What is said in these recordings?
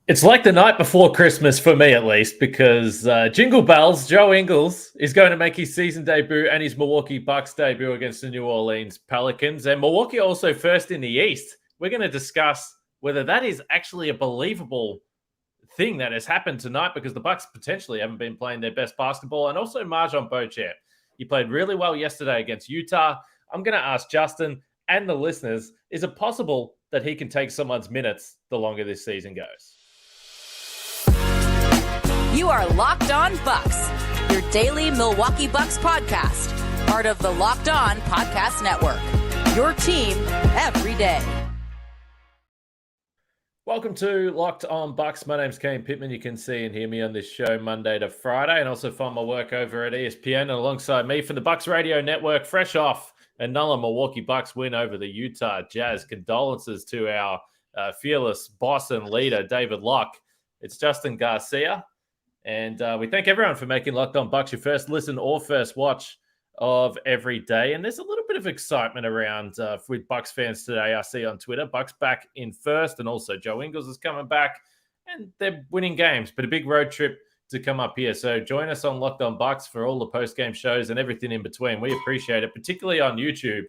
It's like the night before Christmas for me, at least, because Jingle Bells, Joe Ingles is going to make his season debut and his Milwaukee Bucks debut against the New Orleans Pelicans. And Milwaukee also first in the East. We're going to discuss whether that is actually a believable thing that has happened tonight, because the Bucks potentially haven't been playing their best basketball. And also MarJon Beauchamp. He played really well yesterday against Utah. I'm going to ask Justin and the listeners, is it possible that he can take someone's minutes the longer this season goes? You are Locked On Bucks, your daily Milwaukee Bucks podcast, part of the Locked On Podcast Network, your team every day. Welcome to Locked On Bucks. My name's Kane Pittman. You can see and hear me on this show Monday to Friday, and also find my work over at ESPN. And alongside me from the Bucks Radio Network, fresh off another Milwaukee Bucks win over the Utah Jazz. Condolences to our fearless boss and leader, David Locke. It's Justin Garcia. And we thank everyone for making Locked On Bucks your first listen or first watch of every day. And there's a little bit of excitement around with Bucks fans today. I see on Twitter, Bucks back in first, and also Joe Ingles is coming back, and they're winning games, but a big road trip to come up here. So join us on Locked On Bucks for all the post-game shows and everything in between. We appreciate it, particularly on YouTube,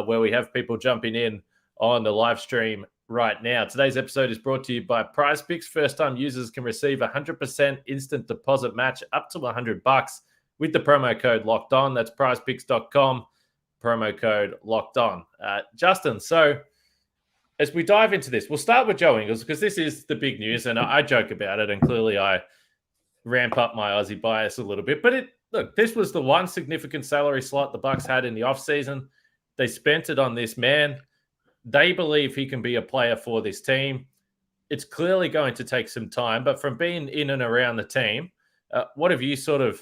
where we have people jumping in on the live stream right now. Today's episode is brought to you by Prize Picks. First-time users can receive a 100% instant deposit match up to $100 with the promo code Locked On. That's prizepicks.com, promo code Locked On. Justin, so as we dive into this, we'll start with Joe Ingles, because this is the big news, and I joke about it, and clearly I ramp up my Aussie bias a little bit. But look, this was the one significant salary slot the Bucks had in the offseason. They spent it on this man. They believe he can be a player for this team. It's clearly going to take some time, but from being in and around the team, what have you sort of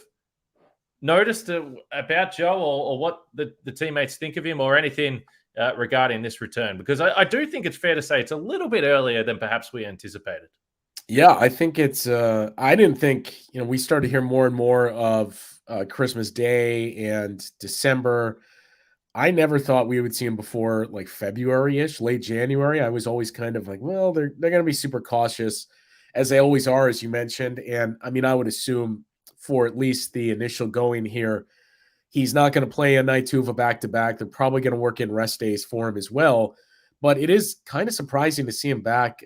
noticed about Joe, or what the teammates think of him, or anything regarding this return? Because I do think it's fair to say it's a little bit earlier than perhaps we anticipated. Yeah, I think it's I didn't think, we started to hear more and more of Christmas Day and December. I never thought we would see him before like February-ish, late January. I was always kind of like, well, they're going to be super cautious, as they always are, as you mentioned. And I mean, I would assume for at least the initial going here, he's not going to play a night two of a back-to-back. They're probably going to work in rest days for him as well. But it is kind of surprising to see him back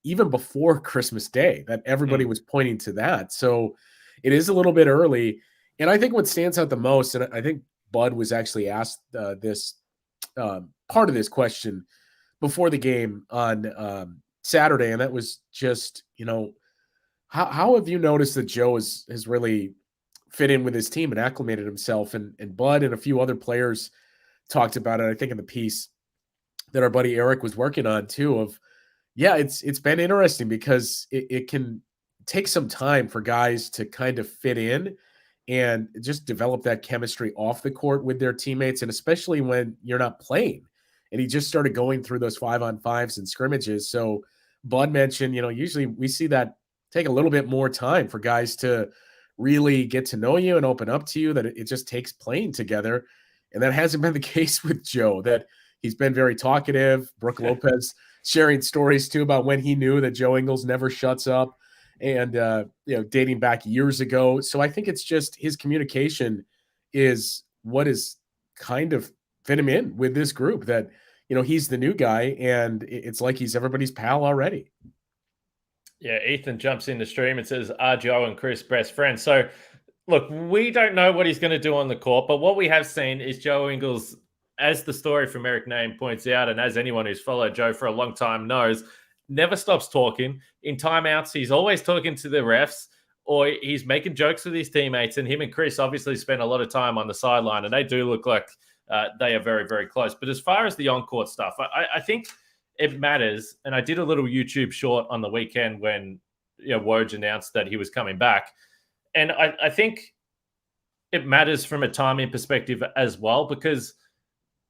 even before Christmas Day, that everybody was pointing to that. So it is a little bit early. And I think what stands out the most, and I think Bud was actually asked this part of this question before the game on Saturday, and that was just, how have you noticed that Joe has really fit in with his team and acclimated himself? And Bud and a few other players talked about it, I think, in the piece that our buddy Eric was working on too, of, yeah, it's been interesting because it can take some time for guys to kind of fit in and just develop that chemistry off the court with their teammates, and especially when you're not playing. And he just started going through those 5-on-5s and scrimmages. So Bud mentioned, usually we see that take a little bit more time for guys to really get to know you and open up to you, that it just takes playing together. And that hasn't been the case with Joe, that he's been very talkative. Brooke Lopez sharing stories too about when he knew that Joe Ingles never shuts up, and dating back years ago. So I think it's just his communication is what is kind of fit him in with this group, that he's the new guy, and it's like he's everybody's pal already. Yeah, Ethan jumps in the stream and says, are Joe and Chris best friends? So look, we don't know what he's going to do on the court, but what we have seen is Joe Ingles, as the story from Eric Name points out, and as anyone who's followed Joe for a long time knows, never stops talking. In timeouts, he's always talking to the refs, or he's making jokes with his teammates. And him and Chris obviously spend a lot of time on the sideline, and they do look like they are very, very close. But as far as the on-court stuff, I think it matters. And I did a little YouTube short on the weekend when Woj announced that he was coming back. And I think it matters from a timing perspective as well, because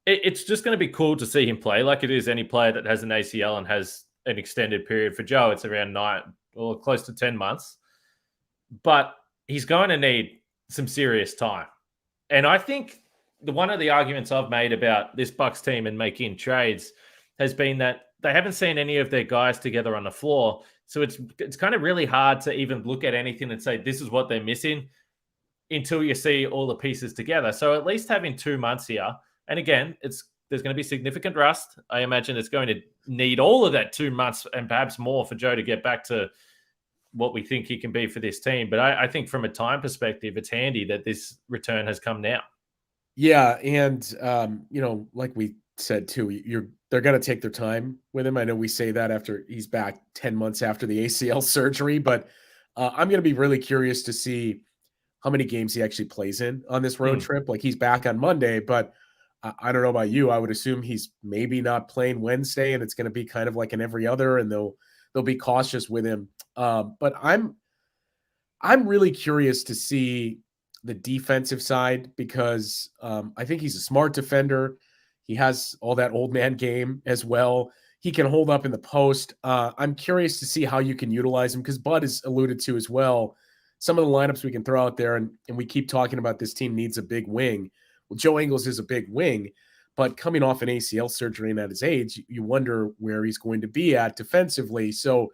it's just going to be cool to see him play, like it is any player that has an ACL and has an extended period. For Joe, it's around 9 or close to 10 months. But he's going to need some serious time. And I think one of the arguments I've made about this Bucks team and making trades has been that they haven't seen any of their guys together on the floor. So it's kind of really hard to even look at anything and say this is what they're missing until you see all the pieces together. So at least having 2 months here, and again, there's going to be significant rust. I imagine it's going to need all of that 2 months and perhaps more for Joe to get back to what we think he can be for this team. But I think from a time perspective, it's handy that this return has come now. Yeah, and like we said too, they're going to take their time with him. I know we say that after he's back 10 months after the ACL surgery, but I'm going to be really curious to see how many games he actually plays in on this road trip. Like, he's back on Monday, but I don't know about you. I would assume he's maybe not playing Wednesday, and it's going to be kind of like an every other, and they'll be cautious with him. But I'm really curious to see the defensive side, because I think he's a smart defender. He has all that old man game as well. He can hold up in the post. I'm curious to see how you can utilize him, because Bud has alluded to as well some of the lineups we can throw out there, and we keep talking about this team needs a big wing. Well, Joe Ingles is a big wing, but coming off an ACL surgery and at his age, you wonder where he's going to be at defensively. So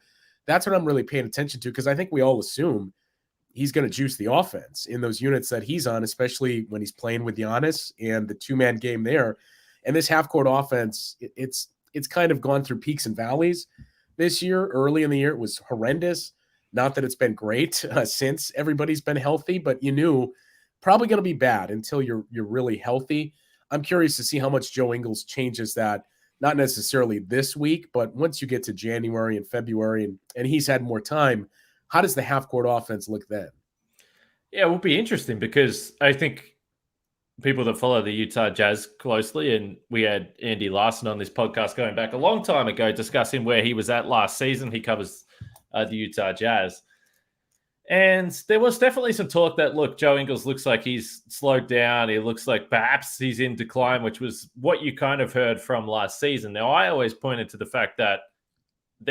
that's what I'm really paying attention to, because I think we all assume he's going to juice the offense in those units that he's on, especially when he's playing with Giannis and the two-man game there. And this half-court offense, it's kind of gone through peaks and valleys this year. Early in the year, it was horrendous. Not that it's been great since everybody's been healthy, but you knew probably going to be bad until you're really healthy. I'm curious to see how much Joe Ingles changes that, not necessarily this week, but once you get to January and February and he's had more time, how does the half-court offense look then? Yeah, it will be interesting, because I think people that follow the Utah Jazz closely, and we had Andy Larson on this podcast going back a long time ago discussing where he was at last season. He covers the Utah Jazz. And there was definitely some talk that, look, Joe Ingles looks like he's slowed down. He looks like perhaps he's in decline, which was what you kind of heard from last season. Now, I always pointed to the fact that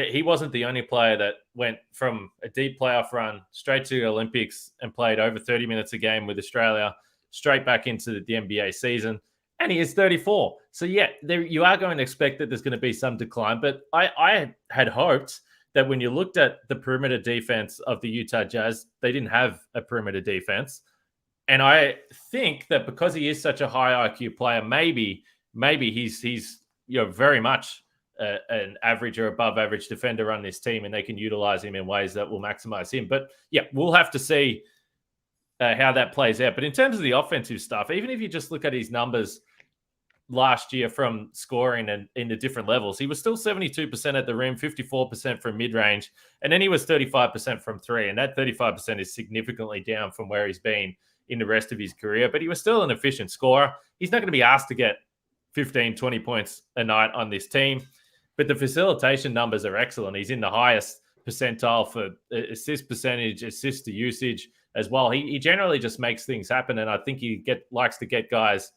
he wasn't the only player that went from a deep playoff run straight to the Olympics and played over 30 minutes a game with Australia, straight back into the NBA season. And he is 34. So, yeah, you are going to expect that there's going to be some decline. But I had hoped that when you looked at the perimeter defense of the Utah Jazz, they didn't have a perimeter defense. And I think that because he is such a high IQ player, maybe he's very much an average or above average defender on this team, and they can utilize him in ways that will maximize him. But yeah, we'll have to see how that plays out. But in terms of the offensive stuff, even if you just look at his numbers last year from scoring and in the different levels, he was still 72% at the rim, 54% from mid-range, and then he was 35% from three. And that 35% is significantly down from where he's been in the rest of his career, but he was still an efficient scorer. He's not going to be asked to get 15, 20 points a night on this team, but the facilitation numbers are excellent. He's in the highest percentile for assist percentage, assist to usage as well. He generally just makes things happen, and I think he likes to get guys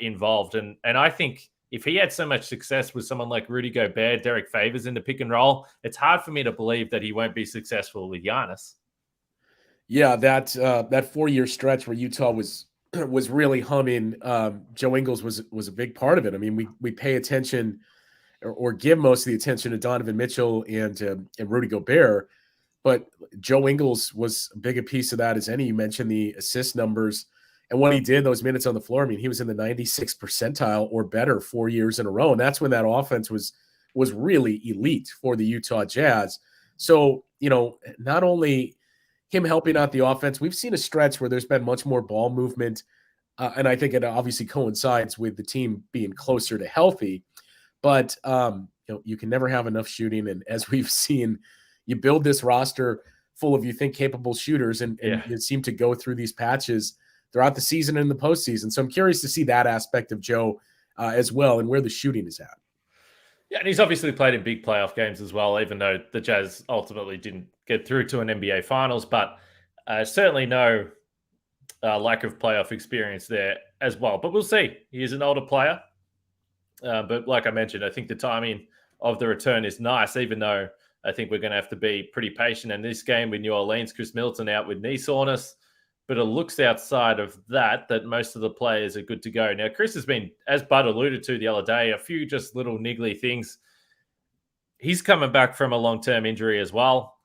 involved. And I think if he had so much success with someone like Rudy Gobert, Derek Favors in the pick and roll, it's hard for me to believe that he won't be successful with Giannis. Yeah, that 4-year stretch where Utah was really humming, Joe Ingles was a big part of it. I mean, we pay attention or give most of the attention to Donovan Mitchell and Rudy Gobert, but Joe Ingles was a big a piece of that as any. You mentioned the assist numbers. And when he did those minutes on the floor, I mean, he was in the 96th percentile or better 4 years in a row. And that's when that offense was really elite for the Utah Jazz. So, not only him helping out the offense, we've seen a stretch where there's been much more ball movement. And I think it obviously coincides with the team being closer to healthy. But, you can never have enough shooting. And as we've seen, you build this roster full of, you think, capable shooters, and you seem to go through these patches throughout the season and in the postseason. So I'm curious to see that aspect of Joe as well, and where the shooting is at. Yeah, and he's obviously played in big playoff games as well, even though the Jazz ultimately didn't get through to an NBA Finals. But certainly no lack of playoff experience there as well. But we'll see. He is an older player. But like I mentioned, I think the timing of the return is nice, even though I think we're going to have to be pretty patient in this game with New Orleans. Chris Middleton out with knee soreness. But it looks outside of that most of the players are good to go. Now, Chris has been, as Bud alluded to the other day, a few just little niggly things. He's coming back from a long-term injury as well.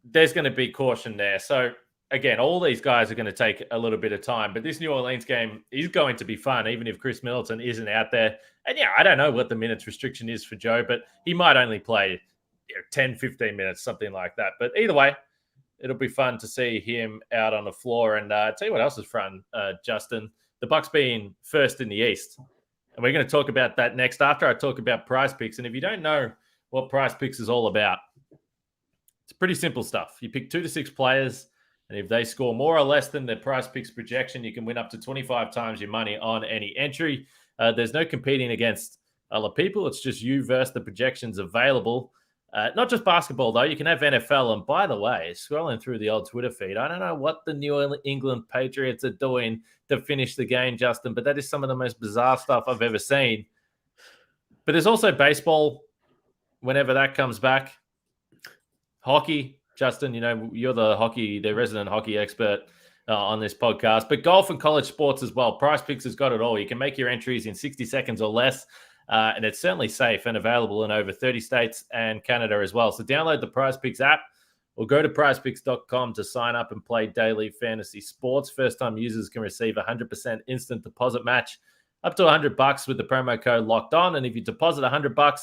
There's going to be caution there. So, again, all these guys are going to take a little bit of time. But this New Orleans game is going to be fun, even if Chris Middleton isn't out there. And, yeah, I don't know what the minutes restriction is for Joe, but he might only play 10, 15 minutes, something like that. But either way, it'll be fun to see him out on the floor. And tell you what else is fun, Justin. The Bucks being first in the East. And we're going to talk about that next after I talk about Prize Picks. And if you don't know what Prize Picks is all about, it's pretty simple stuff. You pick 2 to 6 players, and if they score more or less than their Prize Picks projection, you can win up to 25 times your money on any entry. There's no competing against other people. It's just you versus the projections available. Not just basketball, though. You can have NFL. And by the way, scrolling through the old Twitter feed, I don't know what the New England Patriots are doing to finish the game, Justin, but that is some of the most bizarre stuff I've ever seen. But there's also baseball whenever that comes back. Hockey, Justin, you're the resident hockey expert on this podcast, but golf and college sports as well. Prize Picks has got it all. You can make your entries in 60 seconds or less, and it's certainly safe and available in over 30 states and Canada as well. So download the Prize Picks app or go to prizepicks.com to sign up and play daily fantasy sports. First-time users can receive a 100% instant deposit match up to $100 with the promo code Locked On. And if you deposit $100,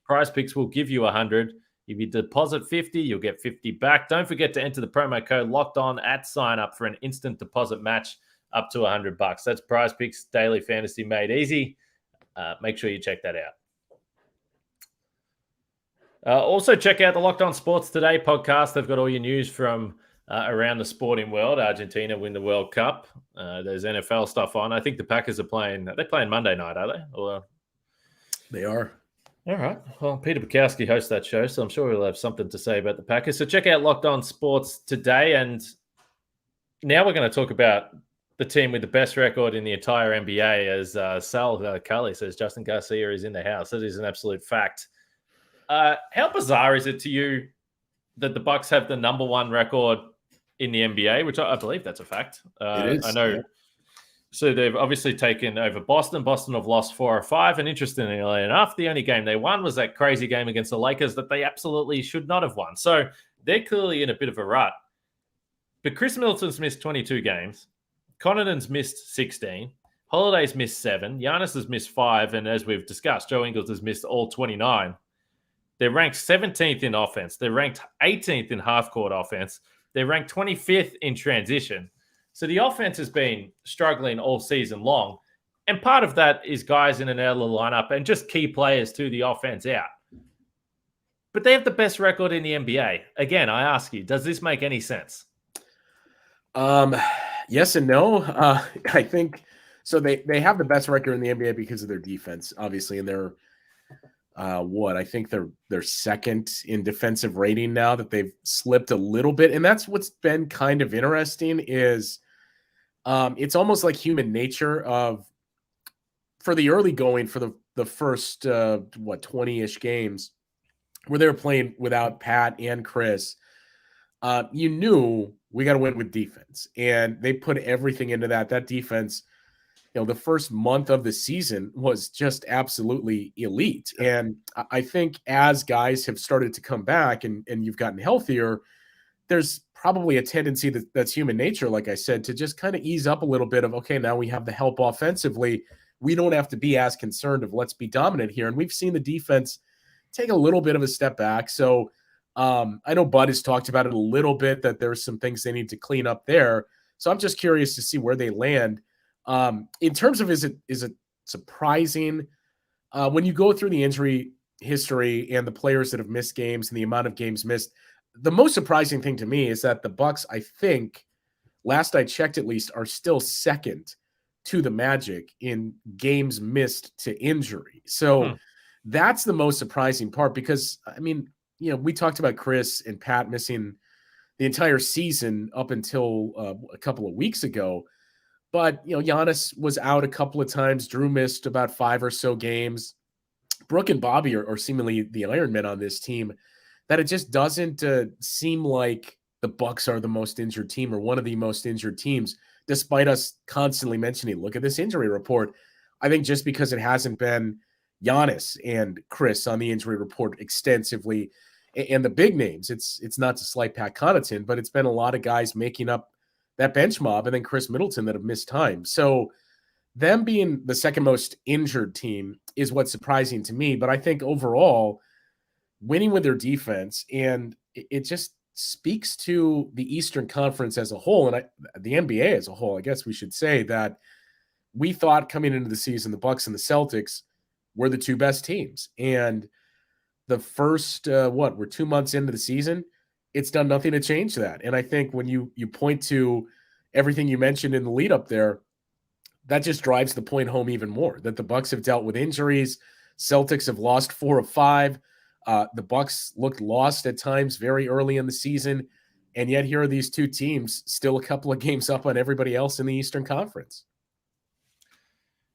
Prize Picks will give you $100. If you deposit $50, you'll get $50 back. Don't forget to enter the promo code Locked On at sign up for an instant deposit match up to $100. That's Prize Picks daily fantasy made easy. Make sure you check that out. Also, check out the Locked On Sports Today podcast. They've got all your news from around the sporting world. Argentina win the World Cup. There's NFL stuff on. I think the Packers are playing. They're playing Monday night, are they? Or They are. All right. Well, Peter Bukowski hosts that show, so I'm sure he'll have something to say about the Packers. So check out Locked On Sports Today. And now we're going to talk about the team with the best record in the entire NBA, as Sal Cully says, Justin Garcia is in the house. That is an absolute fact. How bizarre is it to you that the Bucks have the number 1 record in the NBA, which I believe that's a fact. It is. I know. Yeah. So they've obviously taken over Boston. Boston have lost 4 or 5. And interestingly enough, the only game they won was that crazy game against the Lakers that they absolutely should not have won. So they're clearly in a bit of a rut. But Chris Middleton's missed 22 games. Connaughton's missed 16. Holiday's missed 7. Giannis has missed 5. And as we've discussed, Joe Ingles has missed all 29. They're ranked 17th in offense. They're ranked 18th in half-court offense. They're ranked 25th in transition. So the offense has been struggling all season long. And part of that is guys in and out of the lineup and just key players to the offense out. But they have the best record in the NBA. Again, I ask you, does this make any sense? Yes and no. I think so. They have the best record in the NBA because of their defense, obviously, and they're I think they're second in defensive rating now. That they've slipped a little bit, and that's what's been kind of interesting. Is it's almost like human nature for the early going for the first 20-ish games where they were playing without Pat and Chris. You knew we got to win with defense, and they put everything into that. That defense, the first month of the season was just absolutely elite. And I think as guys have started to come back and you've gotten healthier, there's probably a tendency that's human nature, like I said, to just kind of ease up a little bit of, okay, now we have the help offensively. We don't have to be as concerned of let's be dominant here. And we've seen the defense take a little bit of a step back. So I know Bud has talked about it a little bit, that there's some things they need to clean up there. So I'm just curious to see where they land. In terms of, is it surprising when you go through the injury history and the players that have missed games and the amount of games missed? The most surprising thing to me is that the Bucks, I think, last I checked at least, are still second to the Magic in games missed to injury. So that's the most surprising part, because I mean, we talked about Chris and Pat missing the entire season up until a couple of weeks ago. But, Giannis was out a couple of times. Drew missed about 5 or so games. Brooke and Bobby are seemingly the Iron Men on this team, that it just doesn't seem like the Bucks are the most injured team or one of the most injured teams, despite us constantly mentioning, look at this injury report. I think just because it hasn't been Giannis and Chris on the injury report extensively and the big names, it's not to slight Pat Connaughton, but it's been a lot of guys making up that bench mob and then Chris Middleton that have missed time. So them being the second most injured team is what's surprising to me. But I think overall, winning with their defense, and it just speaks to the Eastern Conference as a whole, and the NBA as a whole, I guess we should say, that we thought coming into the season, the Bucks and the Celtics were the two best teams. And the first, we're 2 months into the season, it's done nothing to change that. And I think when you point to everything you mentioned in the lead up there, that just drives the point home even more, that the Bucks have dealt with injuries. Celtics have lost 4 of 5. The Bucks looked lost at times very early in the season, and yet here are these two teams still a couple of games up on everybody else in the Eastern Conference.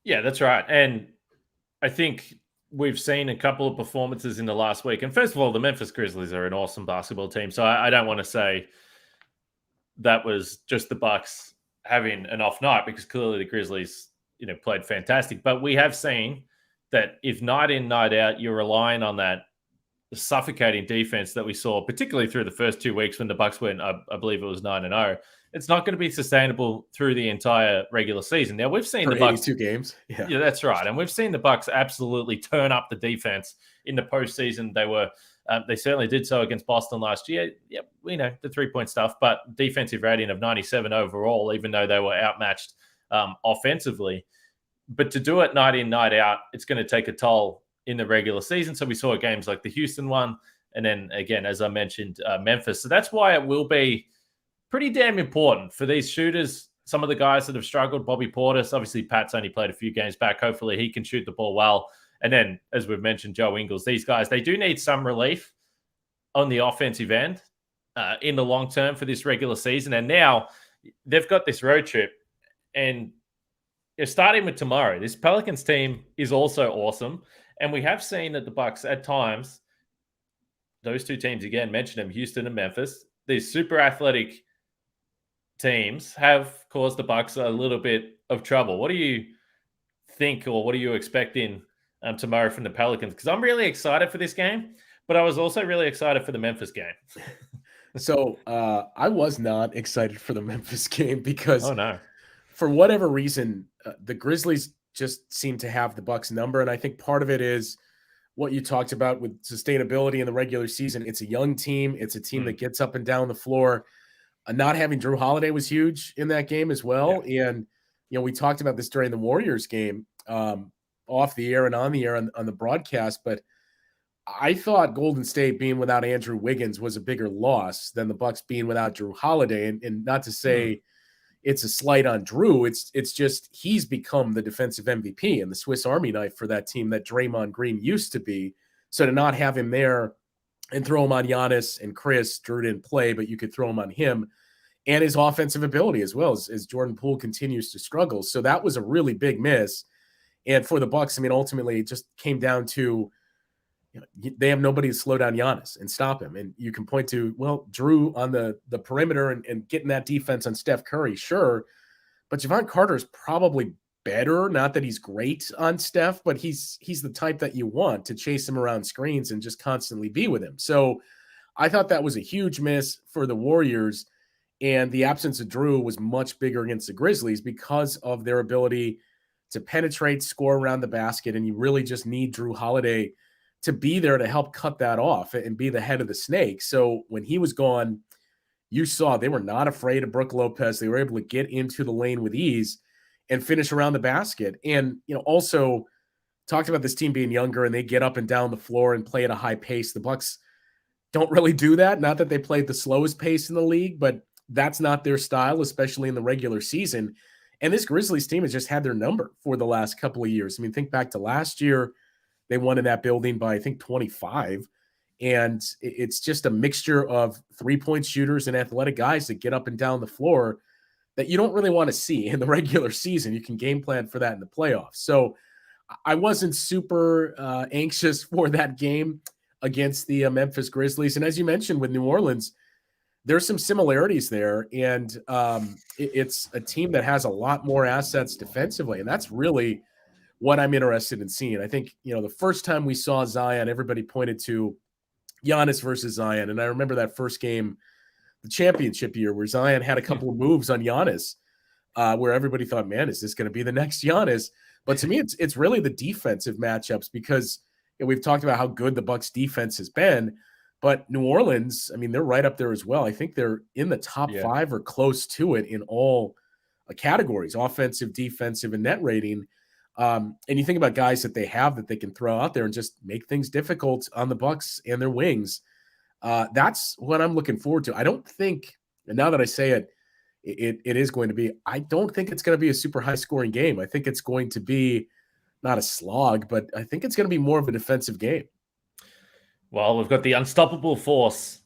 Yeah, that's right. And I think we've seen a couple of performances in the last week. And first of all, the Memphis Grizzlies are an awesome basketball team. So I don't want to say that was just the Bucks having an off night, because clearly the Grizzlies, played fantastic. But we have seen that if night in, night out, you're relying on that suffocating defense that we saw, particularly through the first 2 weeks when the Bucks went, I believe it was 9-0. It's not going to be sustainable through the entire regular season. Now we've seen for the Bucks 82 games. Yeah, that's right, and we've seen the Bucks absolutely turn up the defense in the postseason. They certainly did so against Boston last year. Yep, we know the 3-point stuff, but defensive rating of 97 overall, even though they were outmatched offensively. But to do it night in, night out, it's going to take a toll in the regular season. So we saw games like the Houston one, and then again, as I mentioned, Memphis. So that's why it will be pretty damn important for these shooters. Some of the guys that have struggled, Bobby Portis, obviously Pat's only played a few games back. Hopefully he can shoot the ball well. And then, as we've mentioned, Joe Ingles, these guys, they do need some relief on the offensive end in the long term for this regular season. And now they've got this road trip, and starting with tomorrow, this Pelicans team is also awesome. And we have seen that the Bucks at times, those two teams, again, mentioned them, Houston and Memphis, these super athletic teams have caused the Bucks a little bit of trouble. What do you think, or what are you expecting tomorrow from the Pelicans? Because I'm really excited for this game, but I was also really excited for the Memphis game. So I was not excited for the Memphis game because, oh no, for whatever reason, the Grizzlies just seem to have the Bucks number, and I think part of it is what you talked about with sustainability in the regular season. It's a young team. It's a team that gets up and down the floor. Not having Drew Holiday was huge in that game as well. Yeah. And, we talked about this during the Warriors game off the air and on the air on the broadcast, but I thought Golden State being without Andrew Wiggins was a bigger loss than the Bucks being without Drew Holiday. And not to say it's a slight on Drew. It's just he's become the defensive MVP and the Swiss Army knife for that team that Draymond Green used to be. So to not have him there and throw him on Giannis and Chris, Drew didn't play, but you could throw him on him and his offensive ability as well as Jordan Poole continues to struggle. So that was a really big miss. And for the Bucks, I mean, ultimately it just came down to, they have nobody to slow down Giannis and stop him. And you can point to, well, Drew on the perimeter and getting that defense on Steph Curry, sure. But Javon Carter is probably better. Not that he's great on Steph, but he's the type that you want to chase him around screens and just constantly be with him. So I thought that was a huge miss for the Warriors. And the absence of Drew was much bigger against the Grizzlies because of their ability to penetrate, score around the basket. And you really just need Drew Holiday to be there to help cut that off and be the head of the snake. So when he was gone, you saw they were not afraid of Brook Lopez. They were able to get into the lane with ease and finish around the basket. And, also talked about this team being younger and they get up and down the floor and play at a high pace. The Bucks don't really do that. Not that they played the slowest pace in the league, but that's not their style, especially in the regular season. And this Grizzlies team has just had their number for the last couple of years. I mean, think back to last year. They won in that building by, I think, 25. And it's just a mixture of three-point shooters and athletic guys that get up and down the floor that you don't really want to see in the regular season. You can game plan for that in the playoffs. So I wasn't super anxious for that game against the Memphis Grizzlies. And as you mentioned with New Orleans, there's some similarities there, and it's a team that has a lot more assets defensively, and that's really what I'm interested in seeing. I think, the first time we saw Zion, everybody pointed to Giannis versus Zion, and I remember that first game, the championship year, where Zion had a couple of moves on Giannis, where everybody thought, man, is this going to be the next Giannis? But to me, it's really the defensive matchups, because we've talked about how good the Bucks defense has been, but New Orleans, I mean, they're right up there as well. I think they're in the top 5 or close to it in all categories, offensive, defensive, and net rating. And you think about guys that they have that they can throw out there and just make things difficult on the Bucks and their wings. That's what I'm looking forward to. I don't think, and now that I say it, it is going to be, I don't think it's going to be a super high scoring game. I think it's going to be not a slog, but I think it's going to be more of a defensive game. Well, we've got the unstoppable force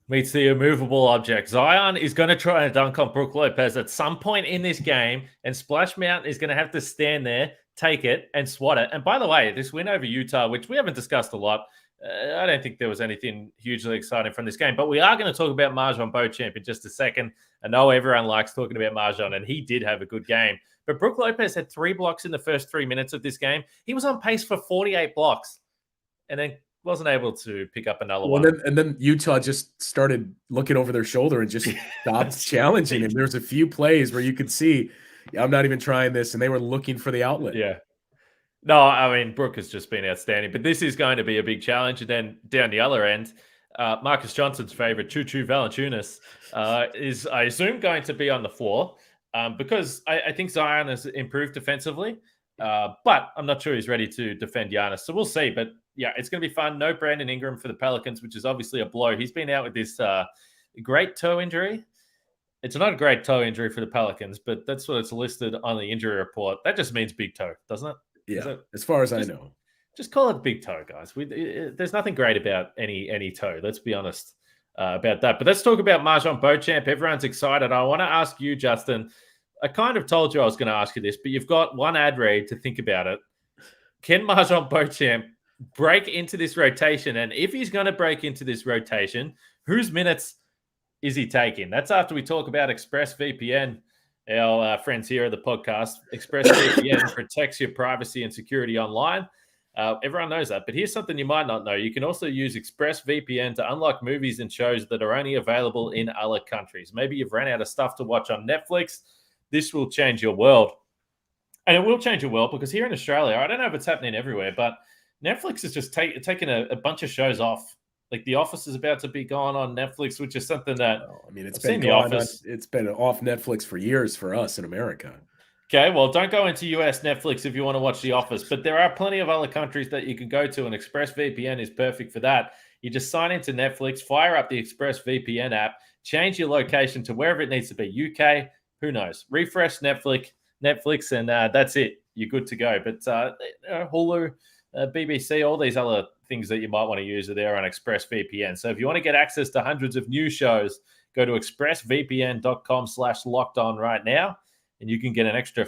meets the immovable object. Zion is going to try and dunk on Brook Lopez at some point in this game, and Splash Mountain is going to have to stand there, take it, and swat it. And by the way, this win over Utah, which we haven't discussed a lot, I don't think there was anything hugely exciting from this game, but we are going to talk about MarJon Beauchamp in just a second. I know everyone likes talking about MarJon, and he did have a good game. But Brook Lopez had 3 blocks in the first 3 minutes of this game. He was on pace for 48 blocks, and then wasn't able to pick up another one. And then Utah just started looking over their shoulder and just stopped challenging him. There's a few plays where you could see, I'm not even trying this, and they were looking for the outlet. Yeah. No, I mean, Brook has just been outstanding, but this is going to be a big challenge. And then down the other end, Marcus Johnson's favorite, Choo Valanciunas, is, I assume, going to be on the floor because I think Zion has improved defensively, but I'm not sure he's ready to defend Giannis. So we'll see. But yeah, it's going to be fun. No Brandon Ingram for the Pelicans, which is obviously a blow. He's been out with this great toe injury. It's not a great toe injury for the Pelicans, but that's what it's listed on the injury report. That just means big toe, doesn't it? Yeah, as far as I know. Just call it big toe, guys. There's nothing great about any toe. Let's be honest about that. But let's talk about MarJon Beauchamp. Everyone's excited. I want to ask you, Justin. I kind of told you I was going to ask you this, but you've got one ad read to think about it. Can MarJon Beauchamp break into this rotation? And if he's going to break into this rotation, whose minutes is he taking? That's after we talk about ExpressVPN. Our friends here at the podcast. ExpressVPN protects your privacy and security online. Everyone knows that. But here's something you might not know. You can also use ExpressVPN to unlock movies and shows that are only available in other countries. Maybe you've run out of stuff to watch on Netflix. This will change your world. And it will change your world because here in Australia, I don't know if it's happening everywhere, but Netflix is just taking a bunch of shows off. Like The Office is about to be gone on Netflix, which is something that it's been it's been off Netflix for years for us in America. Okay, well, don't go into US Netflix if you want to watch The Office, but there are plenty of other countries that you can go to, and ExpressVPN is perfect for that. You just sign into Netflix, fire up the ExpressVPN app, change your location to wherever it needs to be, UK, who knows? Refresh Netflix, and that's it. You're good to go. But Hulu, BBC, all these other things that you might want to use are there on ExpressVPN. So if you want to get access to hundreds of new shows, go to expressvpn.com/lockedon right now, and you can get an extra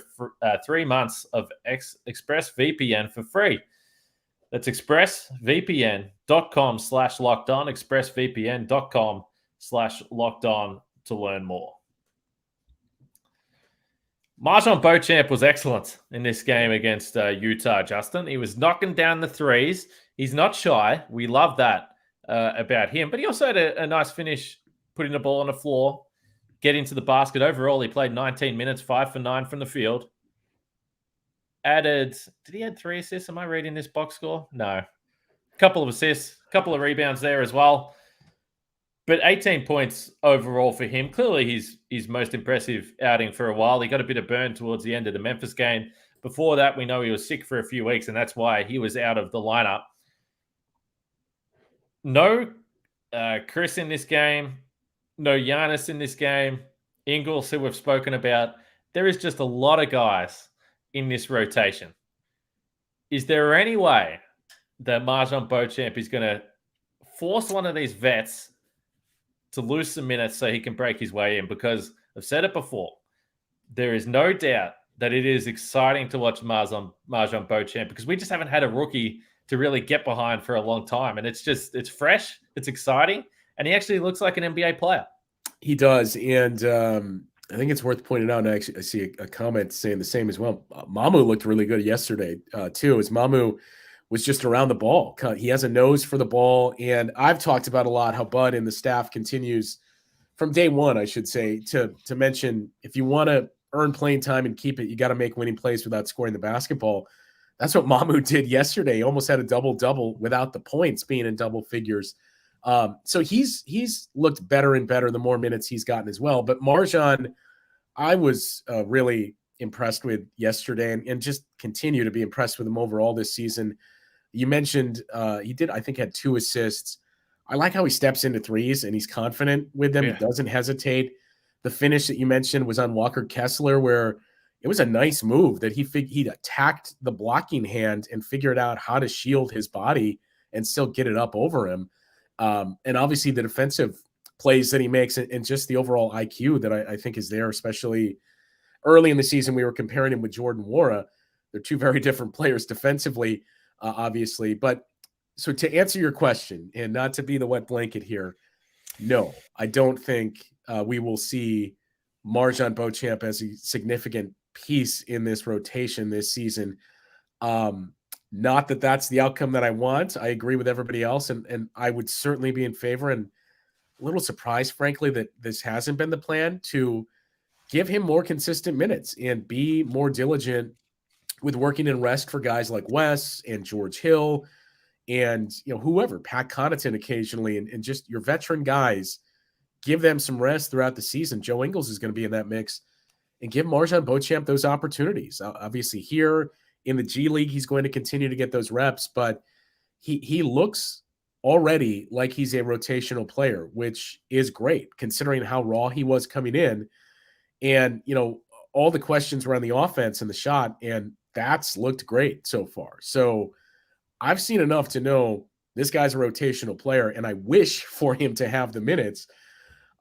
3 months of ExpressVPN for free. That's expressvpn.com/lockedon, expressvpn.com/lockedon to learn more. MarJon Beauchamp was excellent in this game against Utah, Justin. He was knocking down the threes. He's not shy. We love that about him. But he also had a nice finish, putting the ball on the floor, getting to the basket. Overall, he played 19 minutes, 5 for 9 from the field. Did he add 3 assists? Am I reading this box score? No. A couple of assists, a couple of rebounds there as well. But 18 points overall for him. Clearly, his most impressive outing for a while. He got a bit of burn towards the end of the Memphis game. Before that, we know he was sick for a few weeks, and that's why he was out of the lineup. No Chris in this game. No Giannis in this game. Ingles, who we've spoken about. There is just a lot of guys in this rotation. Is there any way that MarJon Beauchamp is going to force one of these vets to lose some minutes so he can break his way in? Because I've said it before, there is no doubt that it is exciting to watch MarJon Beauchamp because we just haven't had a rookie to really get behind for a long time. And it's fresh, it's exciting, and he actually looks like an NBA player. He does, and I think it's worth pointing out. And actually, I see a comment saying the same as well. Mamu looked really good yesterday too. As Mamu was just around the ball, he has a nose for the ball, and I've talked about a lot how Bud and the staff continues from day one, I should say, to mention if you want to earn playing time and keep it, you got to make winning plays without scoring the basketball. That's what Mamu did yesterday. He almost had a double-double without the points being in double figures. So he's looked better and better the more minutes he's gotten as well. But MarJon, I was really impressed with yesterday and just continue to be impressed with him overall this season. You mentioned he did, I think, had 2 assists. I like how he steps into threes and he's confident with them. Yeah. He doesn't hesitate. The finish that you mentioned was on Walker Kessler, where it was a nice move that he attacked the blocking hand and figured out how to shield his body and still get it up over him. And obviously the defensive plays that he makes and just the overall IQ that I think is there, especially early in the season. We were comparing him with Jordan Nwora. They're 2 very different players defensively, obviously. But so to answer your question, and not to be the wet blanket here, no, I don't think we will see MarJon Beauchamp as a significant piece in this rotation this season. Not that that's the outcome that I want. I agree with everybody else, and I would certainly be in favor, and a little surprised, frankly, that this hasn't been the plan, to give him more consistent minutes and be more diligent with working in rest for guys like Wes and George Hill and whoever, Pat Connaughton occasionally, and just your veteran guys. Give them some rest throughout the season. Joe Ingles is going to be in that mix, and give MarJon Beauchamp those opportunities. Obviously here in the G League, he's going to continue to get those reps, but he looks already like he's a rotational player, which is great considering how raw he was coming in. And, all the questions were on the offense and the shot, and that's looked great so far. So I've seen enough to know this guy's a rotational player, and I wish for him to have the minutes.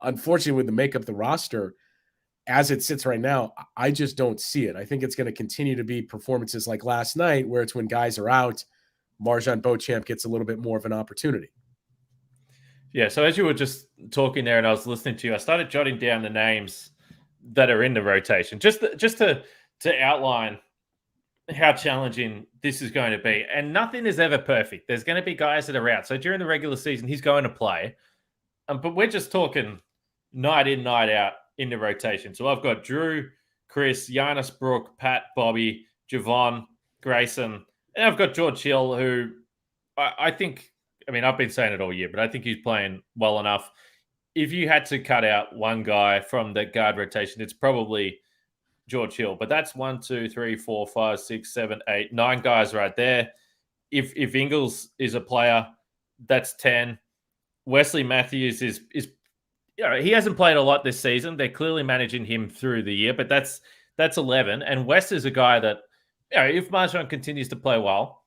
Unfortunately, with the makeup of the roster, as it sits right now, I just don't see it. I think it's going to continue to be performances like last night, where it's when guys are out, MarJon Beauchamp gets a little bit more of an opportunity. Yeah, so as you were just talking there and I was listening to you, I started jotting down the names that are in the rotation, just to outline how challenging this is going to be. And nothing is ever perfect. There's going to be guys that are out. So during the regular season, he's going to play. But we're just talking night in, night out in the rotation. So I've got Drew, Chris, Giannis, Brooke, Pat, Bobby, Javon, Grayson, and I've got George Hill, who I think, I've been saying it all year, but I think he's playing well enough. If you had to cut out one guy from the guard rotation, it's probably George Hill. But that's 1, 2, 3, 4, 5, 6, 7, 8, 9 guys right there. If Ingles is a player, that's 10. Wesley Matthews is he hasn't played a lot this season. They're clearly managing him through the year, but that's 11. And Wes is a guy that, if MarJon continues to play well,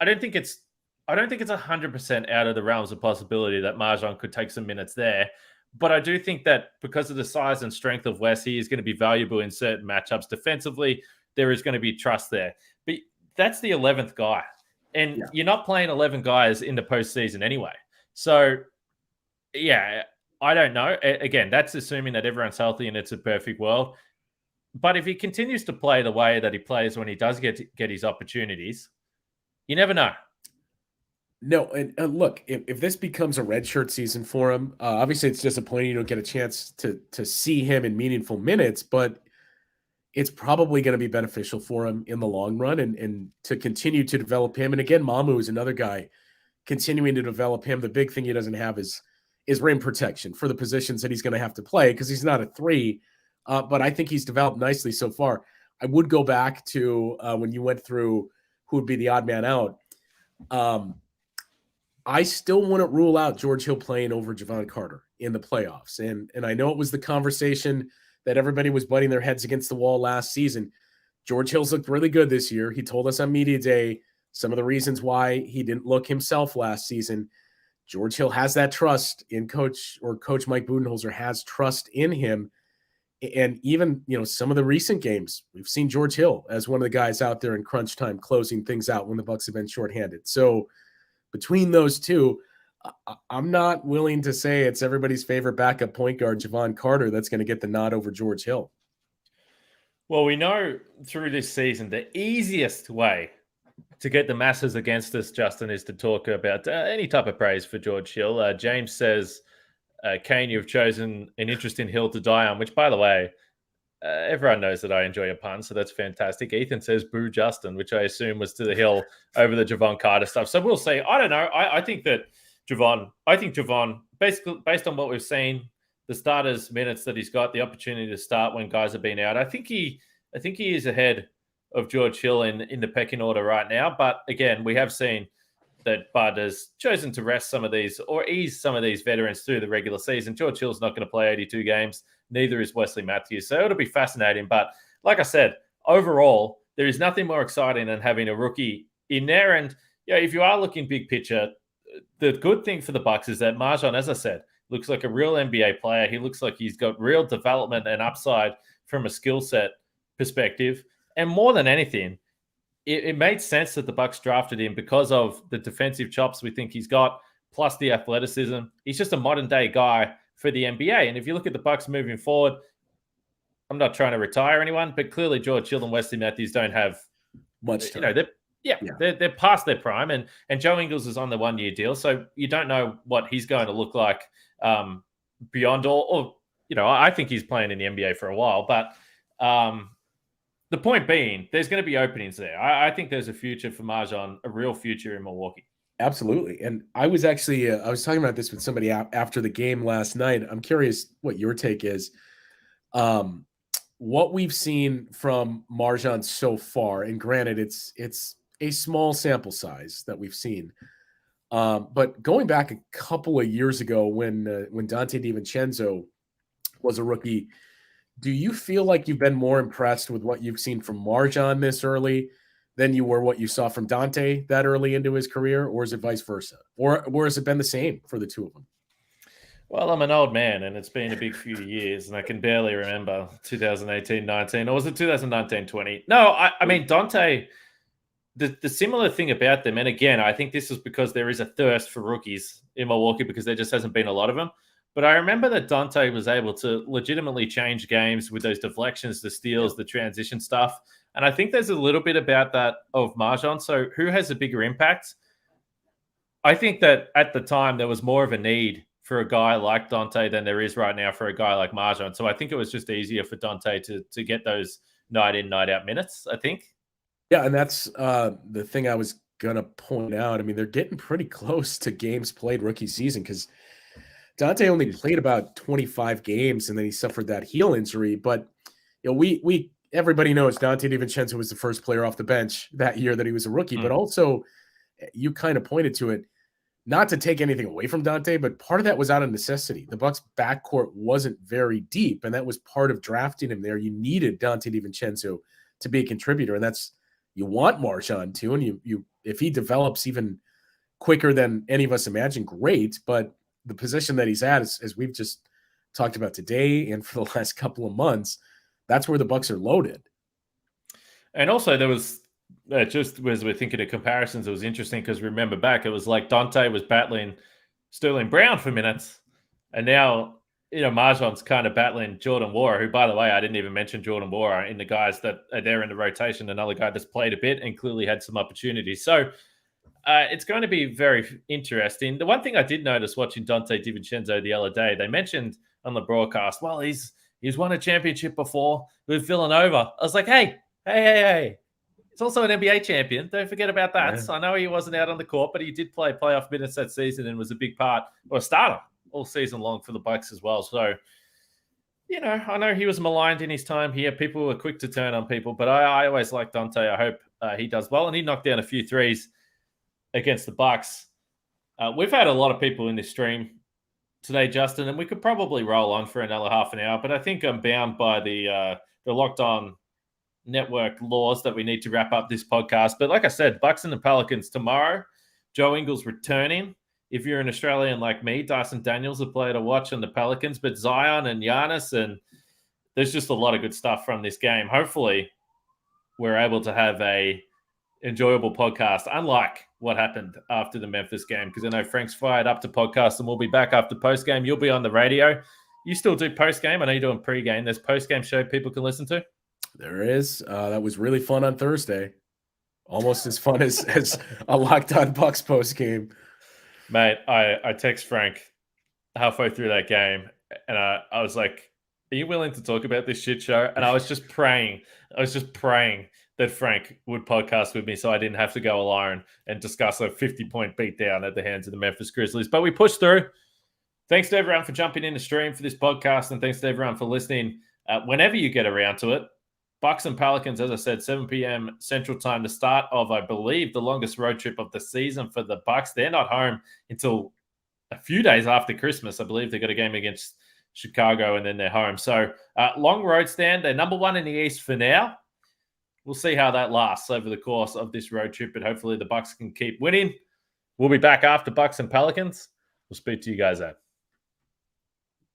I don't think it's 100% out of the realms of possibility that MarJon could take some minutes there. But I do think that because of the size and strength of Wes, he is going to be valuable in certain matchups. Defensively, there is going to be trust there. But that's the 11th guy. And You're not playing 11 guys in the postseason anyway. So, I don't know. Again, that's assuming that everyone's healthy and it's a perfect world. But if he continues to play the way that he plays when he does get his opportunities, you never know. No, and look, if this becomes a redshirt season for him, obviously it's disappointing you don't get a chance to see him in meaningful minutes, but it's probably going to be beneficial for him in the long run and to continue to develop him. And again, Mamu is another guy continuing to develop him. The big thing he doesn't have is rim protection for the positions that he's going to have to play because he's not a 3, but I think he's developed nicely so far. I would go back to when you went through who would be the odd man out. I still wouldn't rule out George Hill playing over Javon Carter in the playoffs. And I know it was the conversation that everybody was butting their heads against the wall last season. George Hill's looked really good this year. He told us on media day some of the reasons why he didn't look himself last season. George Hill has that trust in Coach Mike Budenholzer has trust in him. And even, some of the recent games, we've seen George Hill as one of the guys out there in crunch time, closing things out when the Bucks have been shorthanded. So between those two, I'm not willing to say it's everybody's favorite backup point guard, Javon Carter, that's going to get the nod over George Hill. Well, we know through this season the easiest way to get the masses against us, Justin, is to talk about any type of praise for George Hill. James says, Kane, you've chosen an interesting hill to die on, which, by the way, everyone knows that I enjoy a pun, so that's fantastic. Ethan says, boo Justin, which I assume was to the hill over the Javon Carter stuff. So we'll see. I don't know. I think Javon, basically, based on what we've seen, the starters' minutes that he's got, the opportunity to start when guys have been out, I think he is ahead of George Hill in the pecking order right now. But again, we have seen that Bud has chosen to rest some of these or ease some of these veterans through the regular season. George Hill's not going to play 82 games. Neither is Wesley Matthews. So it'll be fascinating. But like I said, overall, there is nothing more exciting than having a rookie in there. And if you are looking big picture, the good thing for the Bucks is that MarJon, as I said, looks like a real NBA player. He looks like he's got real development and upside from a skill set perspective. And more than anything, it made sense that the Bucks drafted him because of the defensive chops we think he's got, plus the athleticism. He's just a modern day guy for the NBA. And if you look at the Bucks moving forward, I'm not trying to retire anyone, but clearly George Hill and Wesley Matthews don't have much time. They're past their prime, and Joe Ingles is on the 1 year deal, so you don't know what he's going to look like beyond all. I think he's playing in the NBA for a while, but the point being, there's going to be openings there. I think there's a future for MarJon, a real future in Milwaukee. Absolutely. And I was actually, I was talking about this with somebody after the game last night. I'm curious what your take is. What we've seen from MarJon so far, and granted, it's a small sample size that we've seen. But going back a couple of years ago when Donte DiVincenzo was a rookie, do you feel like you've been more impressed with what you've seen from MarJon this early than you were what you saw from Donte that early into his career, or is it vice versa? Or has it been the same for the two of them? Well, I'm an old man, and it's been a big few years, and I can barely remember 2018-19, or was it 2019-20? No, I mean, Donte, the similar thing about them, and again, I think this is because there is a thirst for rookies in Milwaukee because there just hasn't been a lot of them. But I remember that Donte was able to legitimately change games with those deflections, the steals, the transition stuff. And I think there's a little bit about that of MarJon. So who has a bigger impact? I think that at the time there was more of a need for a guy like Donte than there is right now for a guy like MarJon. So I think it was just easier for Donte to get those night in, night out minutes, I think. Yeah, and that's the thing I was going to point out. I mean, they're getting pretty close to games played rookie season because Donte only played about 25 games and then he suffered that heel injury. But we everybody knows Donte DiVincenzo was the first player off the bench that year that he was a rookie. But also, you kind of pointed to it, not to take anything away from Donte, but part of that was out of necessity. The Bucks' backcourt wasn't very deep, and that was part of drafting him there. You needed Donte DiVincenzo to be a contributor, and that's you want MarJon too. And you if he develops even quicker than any of us imagine, great. But the position that he's at, as we've just talked about today and for the last couple of months, that's where the Bucks are loaded. And also there was just as we're thinking of comparisons, it was interesting because remember back, it was like Donte was battling Sterling Brown for minutes. And now, MarJon's kind of battling Jordan Nwora, who, by the way, I didn't even mention Jordan Nwora in the guys that are there in the rotation, another guy that's played a bit and clearly had some opportunities. So it's going to be very interesting. The one thing I did notice watching Donte DiVincenzo the other day, they mentioned on the broadcast, well, he's won a championship before with Villanova. I was like, hey. He's also an NBA champion. Don't forget about that. Yeah. So I know he wasn't out on the court, but he did play playoff minutes that season and was a big part, or a starter all season long for the Bucks as well. So, I know he was maligned in his time here. People were quick to turn on people, but I always liked Donte. I hope he does well. And he knocked down a few threes against the Bucks. We've had a lot of people in this stream today, Justin, and we could probably roll on for another half an hour, but I think I'm bound by the Locked On Network laws that we need to wrap up this podcast. But like I said, Bucks and the Pelicans tomorrow. Joe Ingles returning. If you're an Australian like me, Dyson Daniels a player to watch on the Pelicans, but Zion and Giannis, and there's just a lot of good stuff from this game. Hopefully we're able to have a enjoyable podcast, unlike what happened after the Memphis game, because I know Frank's fired up to podcast and we'll be back after post-game. You'll be on the radio. You still do post-game. I know you're doing pre-game. There's post-game show people can listen to. There is. That was really fun on Thursday. Almost as fun as a Locked On Bucks post-game. Mate, I text Frank halfway through that game, and I was like, are you willing to talk about this shit show? And I was just praying that Frank would podcast with me so I didn't have to go alone and discuss a 50-point beatdown at the hands of the Memphis Grizzlies. But we pushed through. Thanks to everyone for jumping in the stream for this podcast, and thanks to everyone for listening whenever you get around to it. Bucks and Pelicans, as I said, 7 p.m. Central Time, the start of, I believe, the longest road trip of the season for the Bucks. They're not home until a few days after Christmas. I believe they got a game against Chicago, and then they're home. So long road stand. They're number one in the East for now. We'll see how that lasts over the course of this road trip, but hopefully the Bucks can keep winning. We'll be back after Bucks and Pelicans. We'll speak to you guys then.